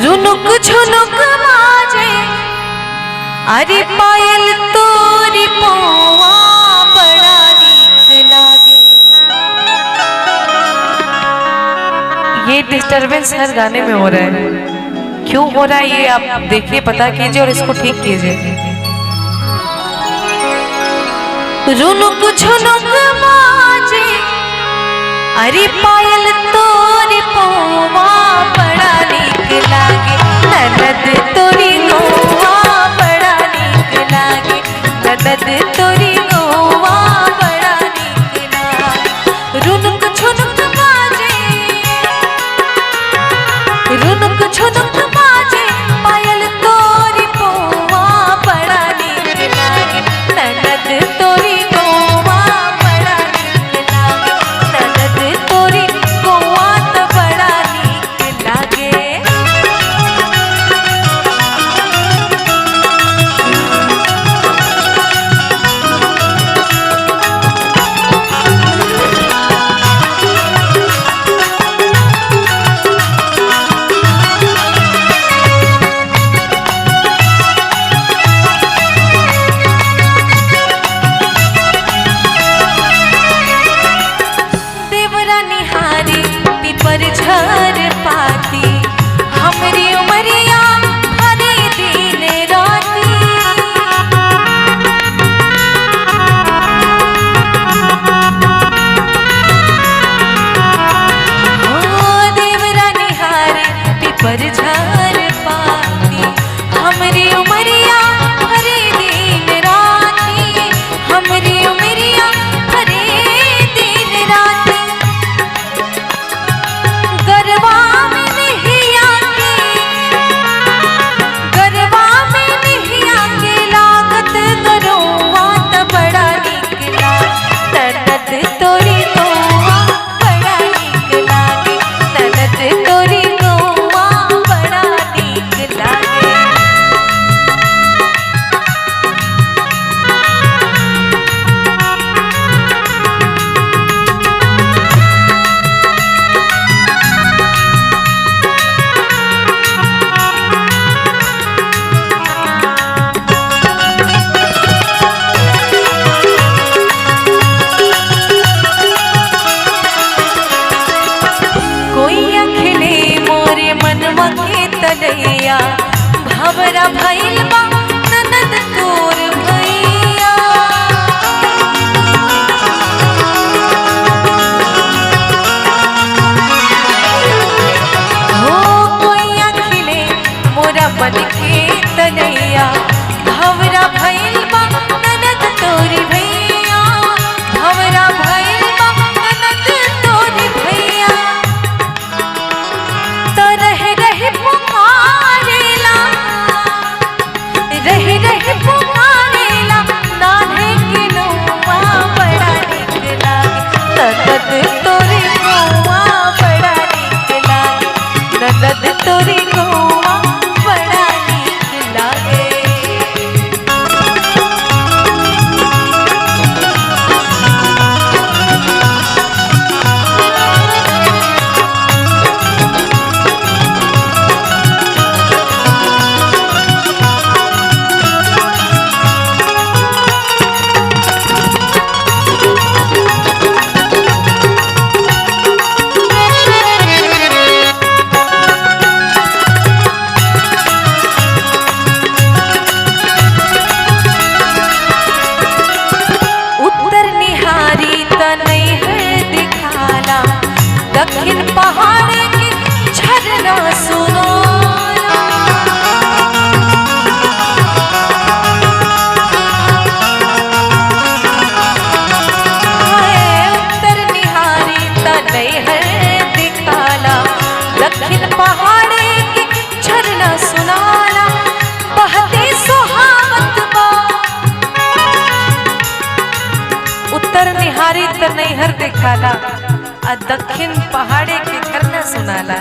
रुनुक झुनुक बाजे अरे पायल तोरी पौआ बड़ा नीक लागे। ये डिस्टरबेंस हर गाने में हो रहा है, क्यों हो रहा है ये आप देखिए, पता कीजिए और इसको ठीक कीजिए। रुनुक झुनुक बाजे अरे पायल तोरी पौआ बड़ा नीक लागे। ननद तोरी गौआ बड़ा नीक लागे। ननद तोरी गौआ बड़ा नीक लागे। रुनुक झुनुक बाजे रुनुक झुनुक बाजे पायल तोरी पौआ बड़ा नीक लागे। ननद तोरी गौआ बड़ा नीक लागे। ननद तोरी गौआ तो बड़ा नीक लागे। निहारी पीपर झर पाती हमरी उमरिया हरे दिन राती। हो देवरा निहारी पीपर झर पाती हमरी उमरिया हरे दिन राती। हमरी उमरिया हरे दिन राती। गरबा में नहिया के लागत गरौआ त बड़ा नीक लागे। ननद तोरी गौआ बड़ा नीक लागे। ननद तोरी गौआ बड़ा नीक लागे। तलैया भवरा भइल बा ननद तोर भैया। हो कोइया खिले मोरा मन के तलैया भवरा भइल बा ननद तोर भैया। भवरा भइल बा ननद तोर भैया। तो रह पुकारेला नान्हे के नौआ बड़ा नीक लागे। ननद तोरी गौआ बड़ा नीक लागे। ननद तोरी गौआ बड़ा नीक लागे। दक्षिण पहाड़ के झरना सुनाला। उत्तर निहारी तनैहर दिखाला। दक्षिण पहाड़ के झरना सुनाला। बहते सुहावत बा उत्तर निहारी तनैहर दिखाला। दक्षिण पहाड़े के झरना सुनाला।